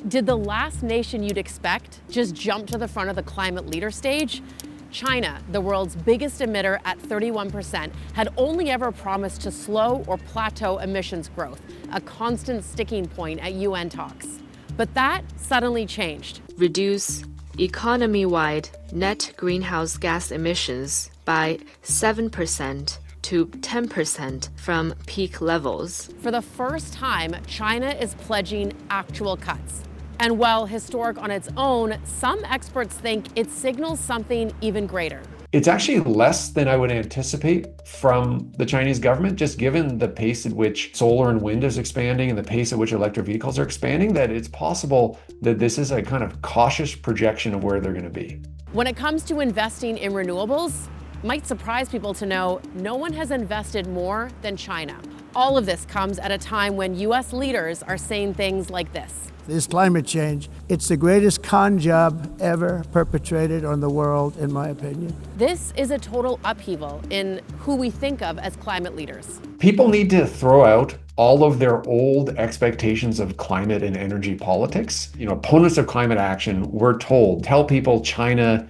Did the last nation you'd expect just jump to the front of the climate leader stage? China, the world's biggest emitter at 31%, had only ever promised to slow or plateau emissions growth, a constant sticking point at UN talks. But that suddenly changed. Reduce economy-wide net greenhouse gas emissions by 7% to 10% from peak levels. For the first time, China is pledging actual cuts. And while historic on its own, some experts think it signals something even greater. It's actually less than I would anticipate from the Chinese government, just given the pace at which solar and wind is expanding and the pace at which electric vehicles are expanding, that it's possible that this is a kind of cautious projection of where they're going to be. When it comes to investing in renewables, it might surprise people to know no one has invested more than China. All of this comes at a time when U.S. leaders are saying things like this. This climate change, it's the greatest con job ever perpetrated on the world, in my opinion. This is a total upheaval in who we think of as climate leaders. People need to throw out all of their old expectations of climate and energy politics. Opponents of climate action, we're told, tell people China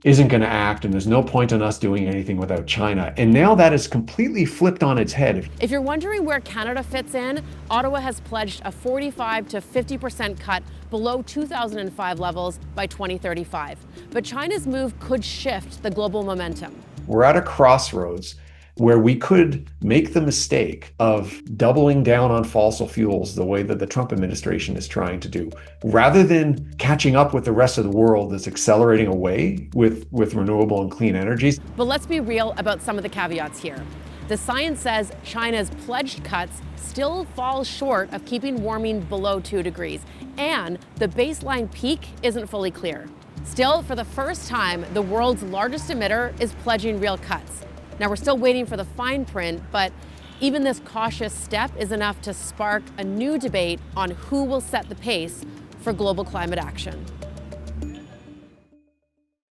isn't going to act and there's no point in us doing anything without China. And now that is completely flipped on its head. If you're wondering where Canada fits in, Ottawa has pledged a 45 to 50% cut below 2005 levels by 2035. But China's move could shift the global momentum. We're at a crossroads where we could make the mistake of doubling down on fossil fuels the way that the Trump administration is trying to do, rather than catching up with the rest of the world that's accelerating away with renewable and clean energies. But let's be real about some of the caveats here. The science says China's pledged cuts still fall short of keeping warming below 2 degrees, and the baseline peak isn't fully clear. Still, for the first time, the world's largest emitter is pledging real cuts. Now, we're still waiting for the fine print, but even this cautious step is enough to spark a new debate on who will set the pace for global climate action.